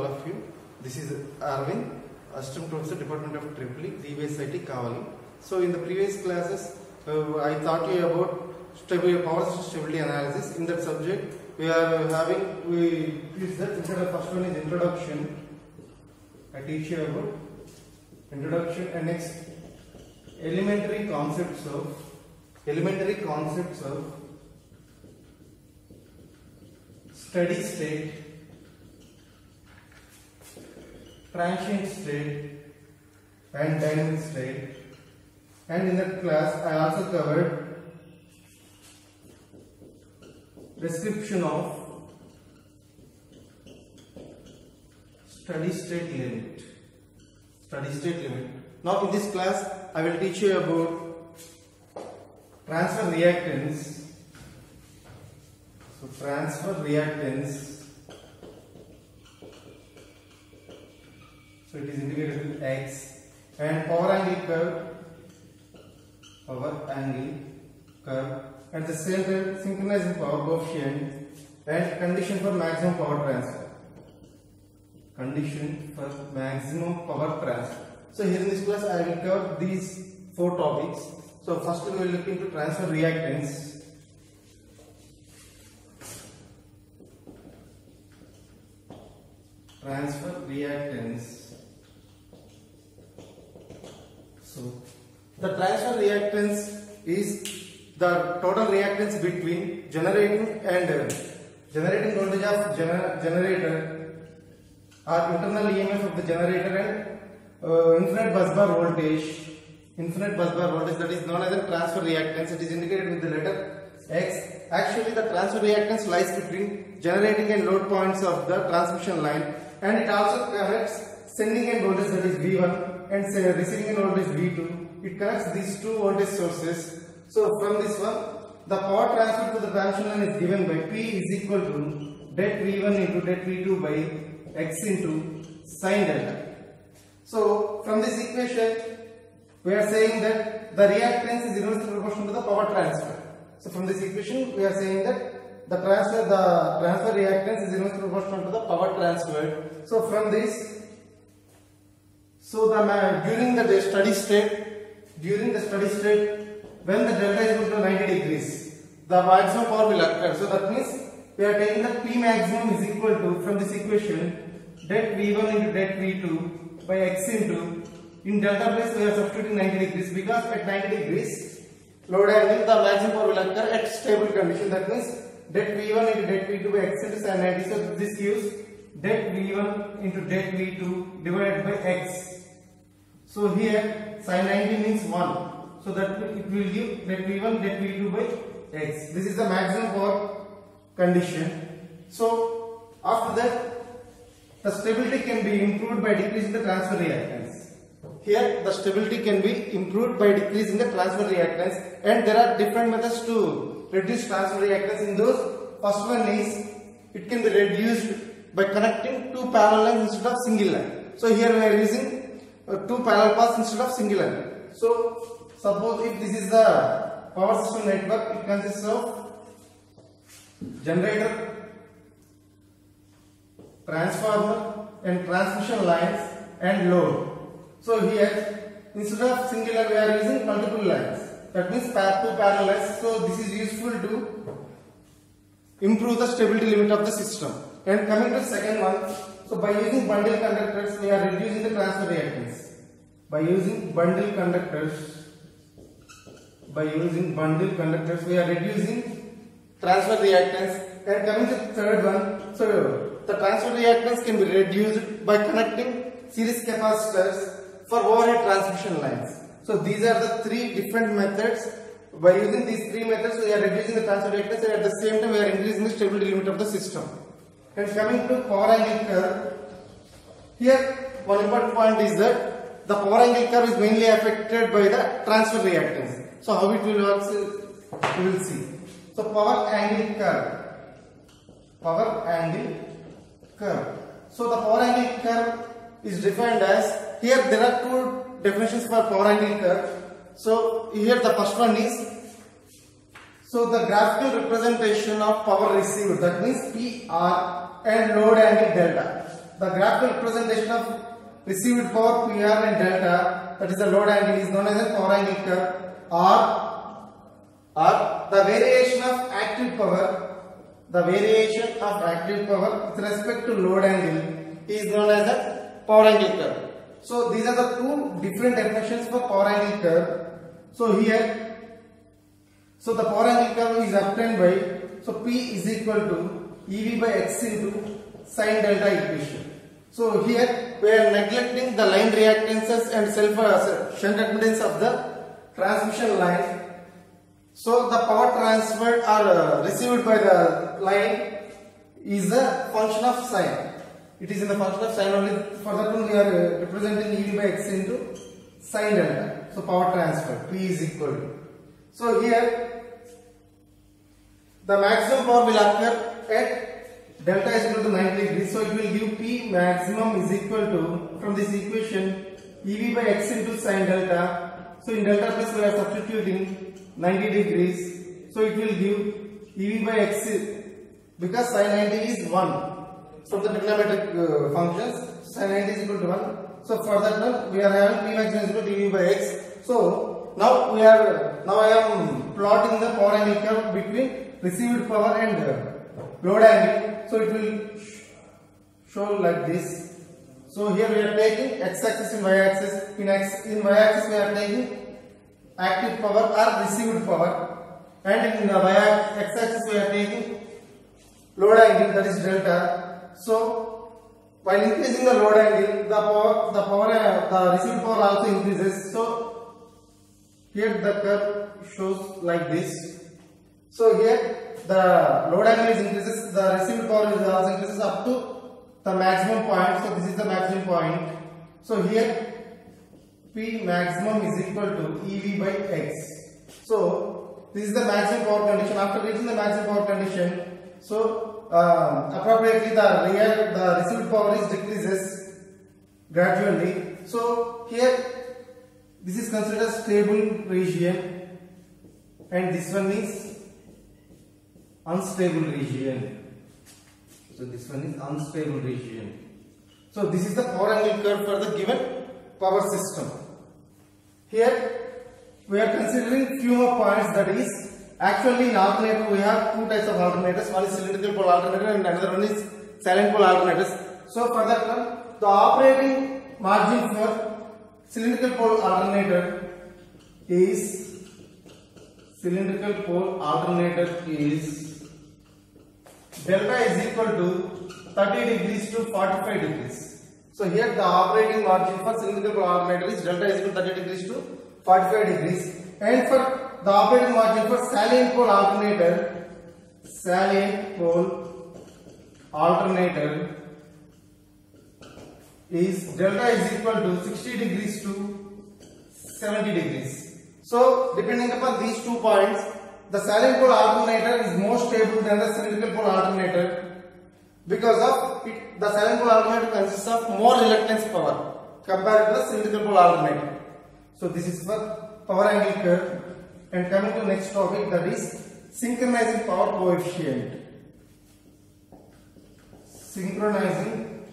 all of you. This is Arvind, Assistant Professor, Department of EEE, DBSIT, Kavali. So in the previous classes, I taught you about power system stability analysis. In that subject, we are having first one is introduction. I teach you about introduction, and next elementary concepts of steady state, transient state and dynamic state. And in that class I also covered description of steady state limit. Now in this class I will teach you about transfer reactance. So transfer reactance, so it is indicated with X, and power angle curve, at the same time synchronizing power coefficient and condition for maximum power transfer. So here in this class I will cover these four topics. So first we will look into transfer reactance. So the transfer reactance is the total reactance between generating voltage of generator or internal EMF of the generator and infinite busbar voltage. That is known as a transfer reactance. It is indicated with the letter X. Actually, the transfer reactance lies between generating and load points of the transmission line, and it also connects sending end voltage, that is V1, and receiving end voltage V2. It connects these two voltage sources. So from this one, the power transfer to the transmission line is given by P is equal to det V1 into det V2 by X into sin delta. So from this equation, we are saying that the reactance is inversely proportional to the power transfer. So from this equation, we are saying that the transfer reactance is inversely proportional to the power transferred. So from this, during the steady state, when the delta is equal to 90 degrees, the maximum power will occur. So that means we are taking that P maximum is equal to, from this equation, det V1 into det V2 by X into, in delta place we are substituting 90 degrees, because at 90 degrees load angle the maximum power will occur at stable condition. That means det V1 into det V2 by X into sin 90. So this gives det V1 into det V2 divided by X. So here sin 90 means 1. So that it will give det V1 det V2 by X. This is the maximum power condition. So after that, the stability can be improved by decreasing the transfer reactance. Here the stability can be improved by decreasing the transfer reactance, and there are different methods to reduce transfer reactance. In those, first one is it can be reduced by connecting two parallel lines instead of single line. So here we are using two parallel paths instead of single line. So suppose if this is the power system network, it consists of generator, transformer and transmission lines and load. So here, instead of single line, we are using multiple lines. That means two parallel lines. So this is useful to improve the stability limit of the system. And coming to the second one, so by using bundle conductors, we are reducing the transfer reactance. By using bundle conductors, we are reducing transfer reactance. And coming to the third one, so the transfer reactance can be reduced by connecting series capacitors for overhead transmission lines. So these are the three different methods. By using these three methods, we are reducing the transfer reactance, and at the same time we are increasing the stability limit of the system. And coming to power angle curve, here one important point is that the power angle curve is mainly affected by the transfer reactance. So how it will work, we will see. So power angle curve. So the power angle curve is defined as, here there are two definitions for power angle curve. So here the first one is, so the graphical representation of power received, that means PR and load angle delta. the graphical representation of received power PR and delta, that is the load angle, is known as a power angle curve, or the variation of active power. The variation of active power with respect to load angle is known as a power angle curve. So these are the two different definitions for power angle curve. So here, so the power angle curve is obtained by, so P is equal to EV by X into sin delta equation. So here we are neglecting the line reactances and self shunt admittance of the transmission line. So the power transferred or received by the line is a function of sine. It is in the function of sine only. For that one we are representing EV by X into sine delta. So power transfer P is equal to. So here the maximum power will occur at delta is equal to 90 degrees. So it will give P maximum is equal to, from this equation, EV by X into sine delta. So in delta plus we are substituting 90 degrees. So it will give EV by X, because sin 90 is 1. From the trigonometric functions, sin 90 is equal to 1. So for that one we are having P maximum is equal to EV by X. So now I am plotting the power angle curve between received power and load angle. So it will show like this. So here we are taking x-axis and y-axis. In y-axis we are taking active power or received power, and in the x-axis we are taking load angle, that is delta. So while increasing the load angle, the received power also increases. So here the curve shows like this. So here the load angle is increases, the received power is also increases up to the maximum point. So this is the maximum point. So here P maximum is equal to EV by X. So this is the maximum power condition. After reaching the maximum power condition, so appropriately the received power is decreases gradually. So here this is considered a stable region, and this one is unstable region. So this one is unstable region. So this is the power angle curve for the given power system. Here we are considering few more points, that is, actually in alternator we have two types of alternators. One is cylindrical pole alternator and another one is silent pole alternators. So for that one, the operating margin for cylindrical pole alternator is delta is equal to 30 degrees to 45 degrees. So here the operating margin for cylindrical pole alternator is delta is equal to 30 degrees to 45 degrees, and for the operating margin for salient pole alternator is delta is equal to 60 degrees to 70 degrees. So depending upon these 2 points, the salient pole alternator is more stable than the cylindrical pole alternator, because of it, the salient pole alternator consists of more reluctance power compared to the cylindrical pole alternator. So this is for power angle curve. And coming to next topic, that is synchronizing power coefficient. Synchronizing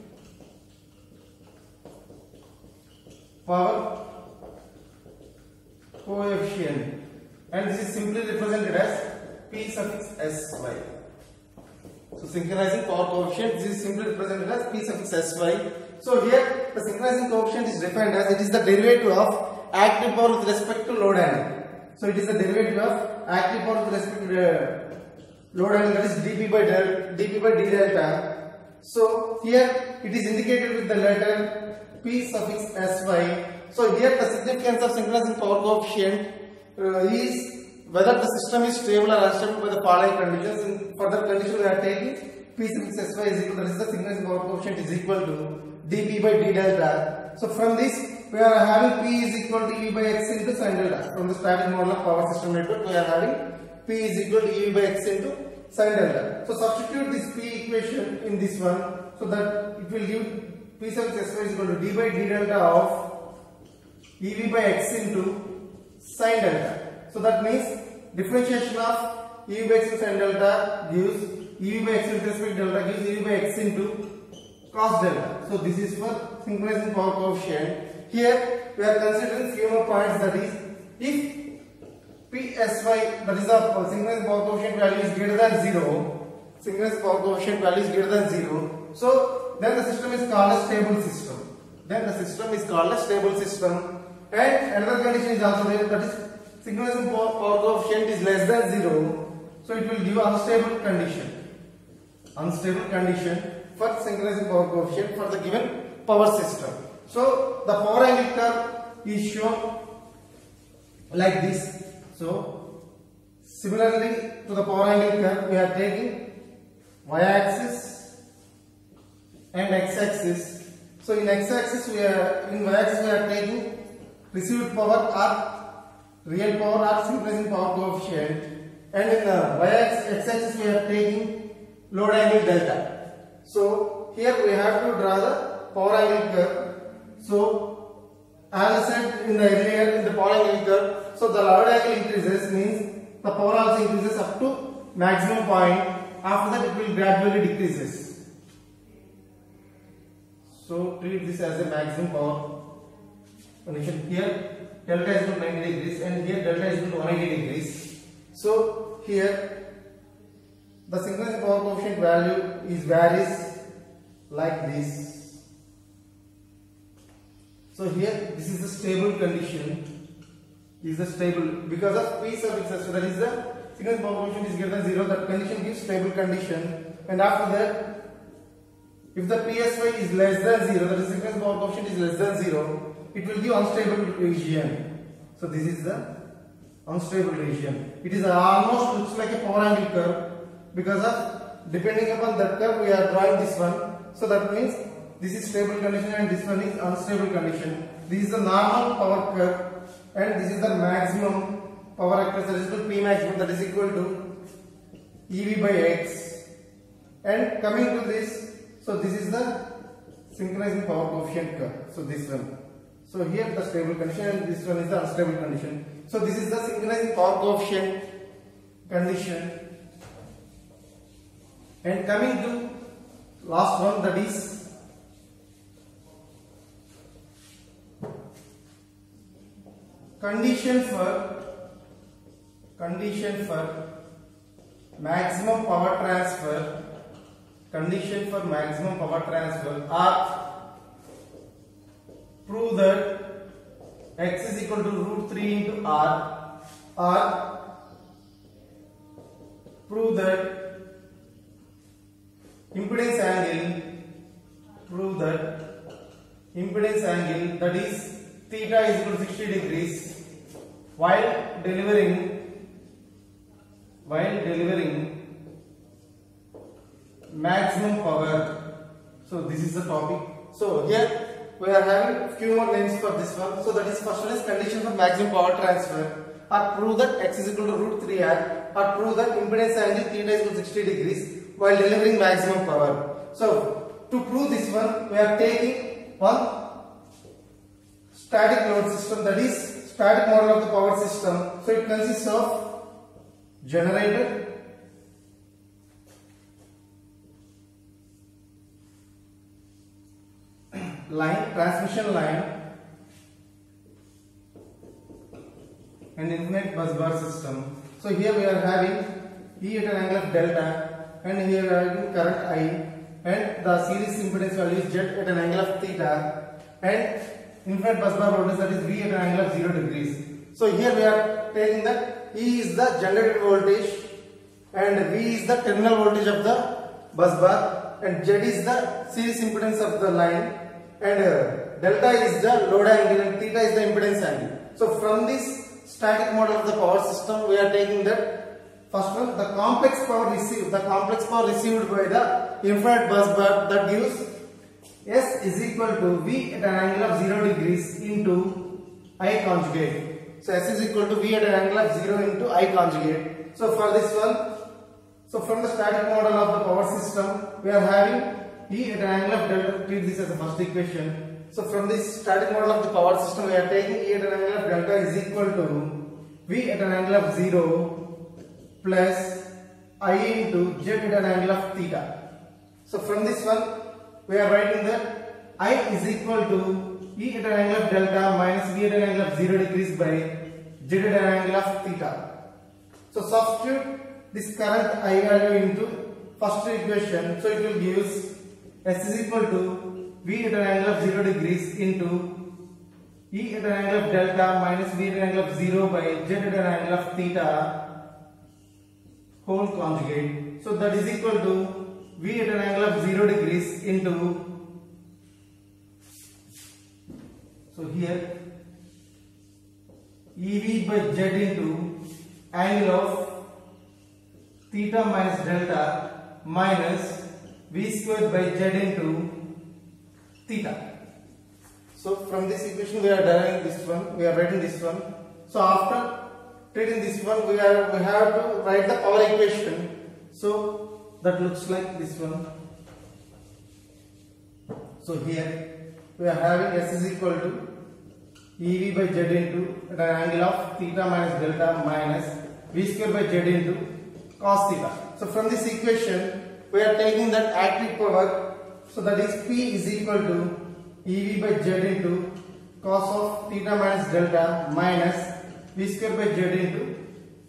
power coefficient, and this is simply represented as P suffix sy. So synchronizing power coefficient, this is simply represented as P suffix sy. So here the synchronizing coefficient is defined as it is the derivative of active power with respect to load angle. So it is the derivative of active power with respect to load angle, that is dP by d delta. So here it is indicated with the letter P suffix sy. So here the significance of synchronizing power coefficient is whether the system is stable or unstable by the following conditions. For that condition we are taking P suffix sy is equal to, that is the synchronizing power coefficient is equal to dP by d delta. So from this we are having P is equal to EV by X into sin delta. From the static model of power system network we are having P is equal to EV by X into sin delta. So substitute this P equation in this one, so that it will give P suffix sy is equal to d by d delta of EV by X into sin delta. So that means differentiation of EV by X into sin delta gives EV by X with respect to delta gives EV by X into cos delta. So this is for synchronizing power coefficient. Here we are considering few more points, that is if PSY, that is the synchronizing power coefficient value, is greater than 0, synchronizing power coefficient value is greater than 0, so then the system is called a stable system. Then the system is called a stable system. And another condition is also there, that is synchronizing power coefficient is less than 0, so it will give unstable condition. Unstable condition for synchronizing power coefficient for the given power system. So the power angle curve is shown like this. So similarly to the power angle curve, we are taking y-axis and x-axis. So in x-axis y-axis we are taking received power or real power or synchronizing power coefficient, and in the x-axis we are taking load angle delta. So here we have to draw the power angle curve. So as I said in the earlier, in the power angle curve, so the load angle increases means the power also increases up to maximum point. After that it will gradually decreases. So treat this as a maximum power condition. Here delta is equal to 90 degrees and here delta is equal to 180 degrees. So here the synchronizing power coefficient value varies like this. So here this is the stable condition, is the stable because of P sub x, so that is the synchronizing power coefficient is greater than 0, that condition gives stable condition. And after that, if the PSY is less than 0, that is synchronizing power coefficient is less than 0, it will give unstable region. So this is the unstable region. It is almost looks like a power angle curve because of depending upon that curve we are drawing this one. So that means this is stable condition and this one is unstable condition. This is the normal power curve and this is the maximum power across, that is equal to P maximum, that is equal to EV by X. And coming to this, so this is the synchronizing power coefficient curve. So this one. So here the stable condition and this one is the unstable condition. So this is the synchronizing power coefficient condition. And coming to last one, that is condition for maximum power transfer. Condition for maximum power transfer are prove that x is equal to root 3 into r, or prove that impedance angle, that is theta is equal to 60 degrees while delivering maximum power. So this is the topic. So here we are having few more names for this one. So that is first one is condition for maximum power transfer, or prove that x is equal to root 3r, or prove that impedance angle theta is equal to 60 degrees while delivering maximum power. So to prove this one, we are taking one static load system, that is static model of the power system. So it consists of generator, line, transmission line, and infinite bus bar system. So here we are having E at an angle of delta, and here we are having current I, and the series impedance value is Z at an angle of theta, and infinite bus bar voltage, that is V at an angle of 0 degrees. So here we are taking that E is the generated voltage and V is the terminal voltage of the bus bar, and Z is the series impedance of the line, and delta is the load angle and theta is the impedance angle. So from this static model of the power system, we are taking that first one, the complex power received by the infinite bus bar, that gives S is equal to V at an angle of 0 degrees into I conjugate. So S is equal to V at an angle of 0 into I conjugate. So for this one, so from the static model of the power system, we are having E at an angle of delta. Treat this as the first equation. So from this static model of the power system, we are taking E at an angle of delta is equal to V at an angle of 0 plus I into Z at an angle of theta. So from this one, we are writing that I is equal to E at an angle of delta minus V at an angle of 0 degrees by Z at an angle of theta. So substitute this current I value into first equation. So it will give S is equal to V at an angle of 0 degrees into E at an angle of delta minus V at an angle of 0 by Z at an angle of theta whole conjugate. So that is equal to V at an angle of 0 degrees into, so here EV by Z into angle of theta minus delta minus V square by Z into theta. So from this equation we are deriving this one, we are writing this one. So after treating this one, we have to write the power equation. So that looks like this one. So here we are having S is equal to EV by Z into an angle of theta minus delta minus V square by Z into cos theta. So from this equation we are taking that active power. So that is P is equal to EV by Z into cos of theta minus delta minus V square by Z into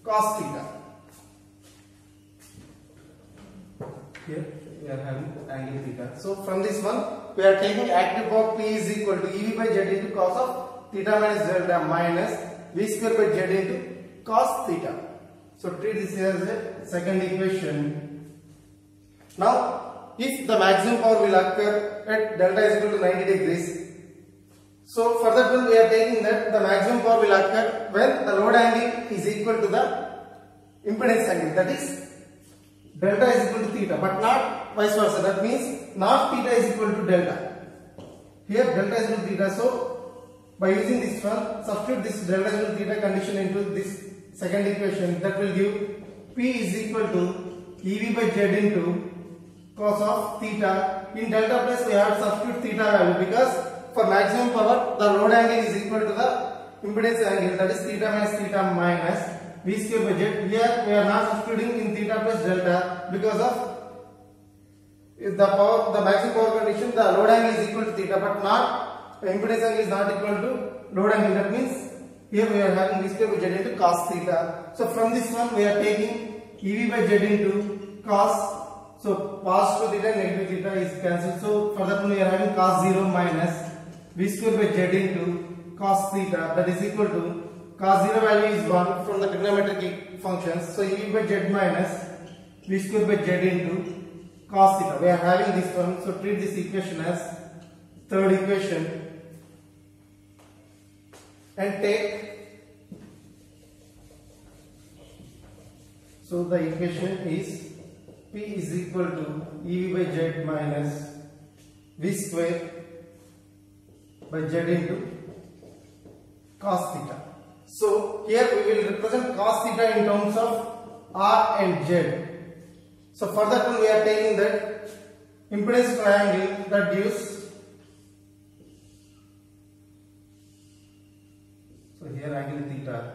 cos theta. Here we are having angle theta. So from this one we are taking active power P is equal to EV by Z into cos of theta minus delta minus V square by Z into cos theta. So treat this as a second equation. Now if the maximum power will occur at delta is equal to 90 degrees, so for that one we are taking that the maximum power will occur when the load angle is equal to the impedance angle, that is delta is equal to theta, but not vice versa. That means not theta is equal to delta. Here delta is equal to theta, so by using this one, substitute this delta is equal to theta condition into this second equation. That will give P is equal to EV by Z into cos of theta. In delta place we have to substitute theta value because for maximum power the load angle is equal to the impedance angle, that is theta minus theta minus V square by Z. Here we are not substituting in theta plus delta because of the maximum power condition, the load angle is equal to theta, but not the impedance angle is not equal to load angle. That means here we are having V square by Z into cos theta. So from this one we are taking EV by Z into cos. So positive theta and negative theta is cancelled. So for that one we are having cos 0 minus V square by Z into cos theta, that is equal to cos 0 value is 1 from the trigonometric functions. So EV by Z minus V square by Z into cos theta. We are having this one. So treat this equation as third equation and take. So the equation is P is equal to EV by Z minus V square by Z into cos theta. So here we will represent cos theta in terms of R and Z. So for that one we are taking that impedance triangle that gives, so here angle theta,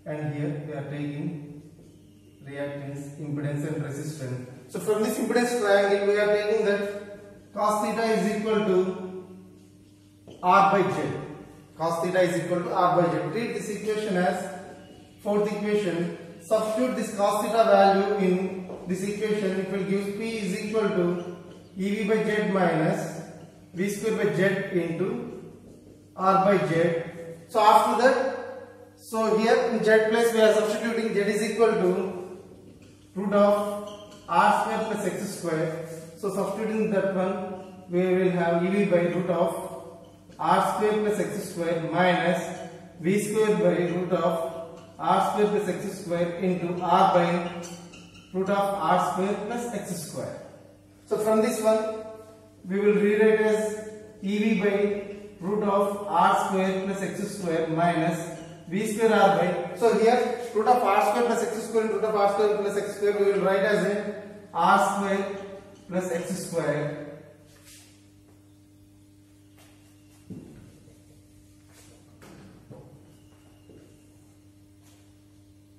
and here we are taking reactance, impedance and resistance. So from this impedance triangle we are taking that cos theta is equal to R by Z. Cos theta is equal to R by Z. Treat this equation as fourth equation. Substitute this cos theta value in this equation. It will give P is equal to EV by Z minus V square by Z into R by Z. So after that, so here in Z place we are substituting Z is equal to root of R square plus X square. So substituting that one, we will have EV by root of R square plus X square minus V square by root of R square plus X square into R by root of R square plus X square. So from this one, we will rewrite as EV by root of R square plus X square minus V square R by, so here root of R square plus X square and root of R square plus X square we will write as a R square plus X square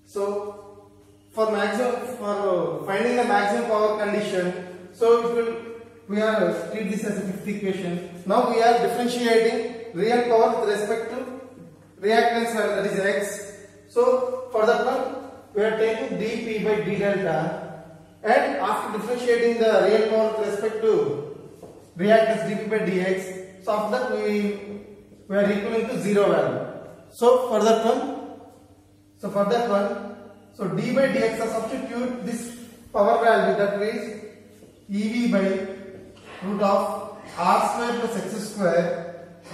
So for finding the maximum power condition, so it will we are treat this as a fifth equation. Now we are differentiating real power with respect to reactance value, that is x. So for that one we are taking dp by d delta, and after differentiating the real power with respect to reactance dp by dx, so after that we are equivalent to 0 value. So for that one, so d by dx, I substitute this power value, that is EV by root of r square plus x square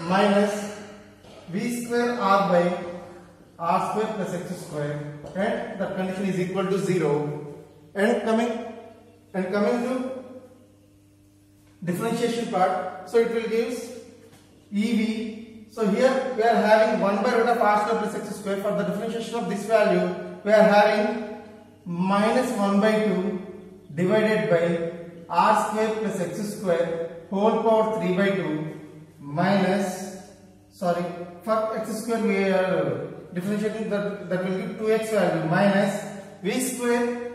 minus v square r by r square plus x square, and the condition is equal to 0. And coming to differentiation part, so it will give EV. So here we are having 1 by root of r square plus x square. For the differentiation of this value, we are having minus 1 by 2 divided by r square plus x square whole power 3 by 2 minus, sorry, for x square we are differentiating, that will give 2x value minus v square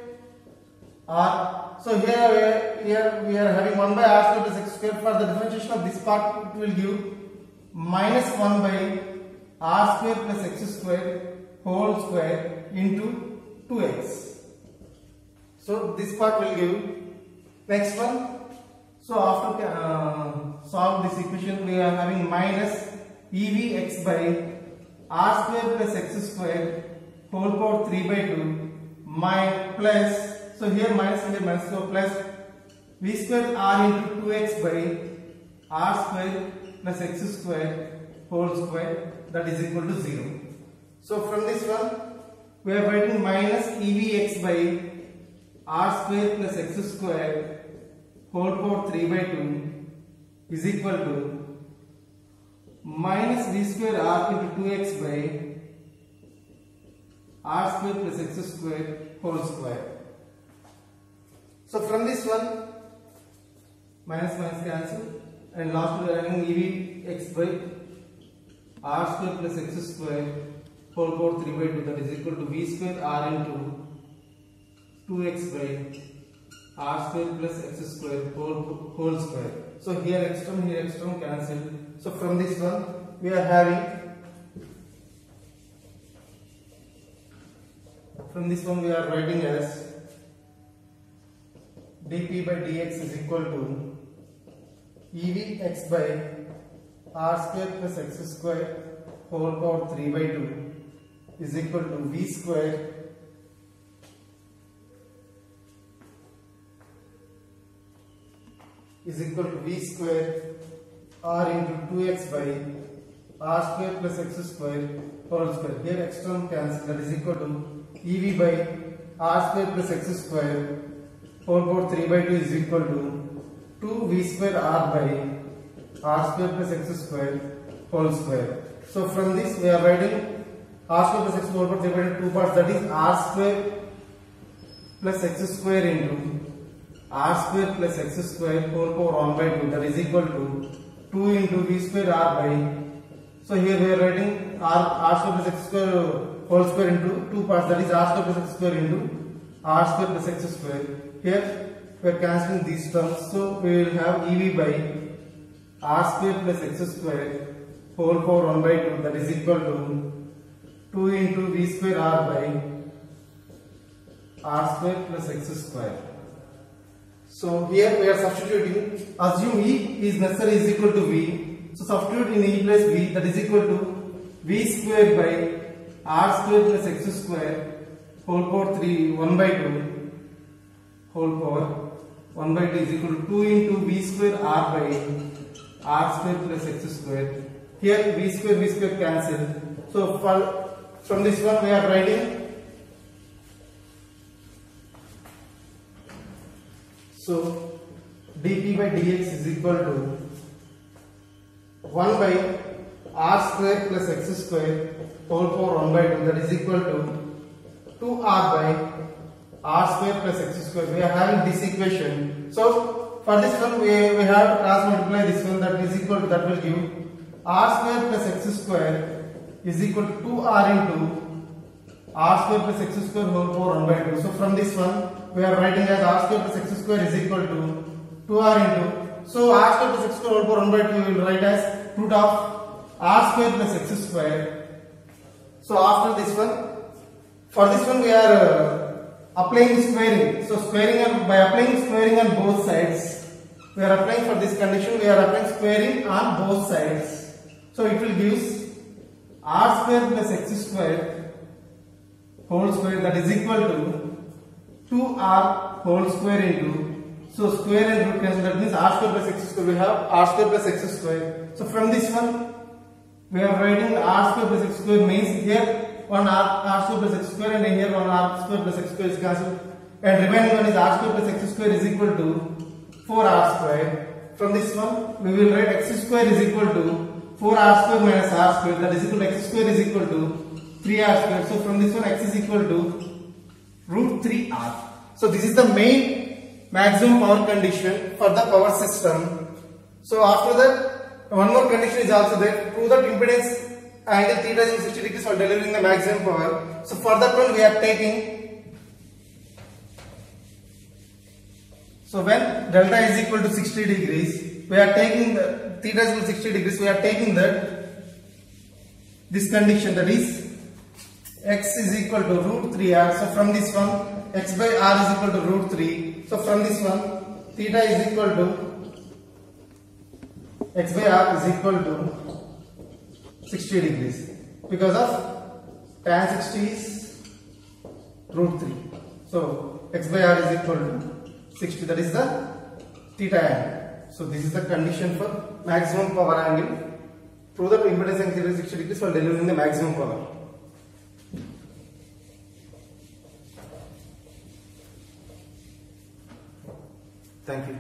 r. So here we are having 1 by r square plus x square. For the differentiation of this part, it will give minus 1 by r square plus x square whole square into 2x. So this part will give. Next one. So after solve this equation, we are having minus EVx by r square plus x square whole power 3 by 2 plus, so here minus and here minus, so plus v square r into 2x by r square plus x square whole square, that is equal to 0. So from this one we are writing minus EVx by r square plus x square whole power 3 by 2 is equal to minus v square r into 2x by r square plus x square whole square. So from this one, minus minus cancel, and last we are having EVx by r square plus x square whole power 3 by 2, that is equal to v square r into 2x by r square plus x square whole square. So here x term cancel. So from this one we are having, we are writing as dp by dx is equal to EVx by r square plus x square whole power 3 by 2 is equal to v square r into 2x by r square plus x square whole square. Here x term cancel, that is equal to EV by r square plus x square whole power 3 by 2 is equal to 2v square r by r square plus x square whole square. So from this we are writing r square plus x square whole power 3 by 2 parts, that is r square plus x square into r square plus x square whole power 1 by 2, that is equal to 2 into v square r by, so here we are writing r square plus x square whole square into 2 parts, that is r square plus x square into r square plus x square. Here we are cancelling these terms, so we will have EV by r square plus x square whole power 1 by 2, that is equal to 2 into v square r by r square plus x square. So here we are substituting, assume E is necessary is equal to V. So substitute in E plus V, that is equal to V square by R square plus X square whole power 3 1 by 2 whole power 1 by 2 is equal to 2 into V square R by R square plus X square. Here V square cancel. So from this one we are writing, so dp by dx is equal to 1 by r square plus x square whole power 1 by 2, that is equal to 2r by r square plus x square. We are having this equation. So for this one we have to cross multiply this one, that is equal to, that will give r square plus x square is equal to 2r into r square plus x square whole power 1 by 2. So from this one we are writing as r square plus x square is equal to 2r into So r square plus x square whole power 1 by 2 we will write as root of r square plus x square. So after this one, for this one we are applying squaring. So by applying squaring on both sides, we are applying for this condition. We are applying squaring on both sides. So it will give r square plus x square whole square, that is equal to 2r whole square into, so square and root cancel, that means r square plus x square, we have r square plus x square. So from this one we are writing r square plus x square means here one r square plus x square and here one r square plus x square is cancelled, and remaining one is r square plus x square is equal to 4r square. From this one we will write x square is equal to 4r square minus r square, that is equal to x square is equal to 3r square. So from this one x is equal to root 3r. So this is the main maximum power condition for the power system. So after that one more condition is also there. Prove that impedance angle theta is 60 degrees for delivering the maximum power. So for that one we are taking, so when delta is equal to 60 degrees, we are taking the theta is equal to 60 degrees, we are taking that this condition, that is x is equal to root 3r. So from this one x by r is equal to root 3. So from this one theta is equal to x by r is equal to 60 degrees because of tan 60 is root 3. So x by r is equal to 60, that is the theta angle. So this is the condition for maximum power angle. Prove that impedance angle is 60 degrees for delivering the maximum power. Thank you.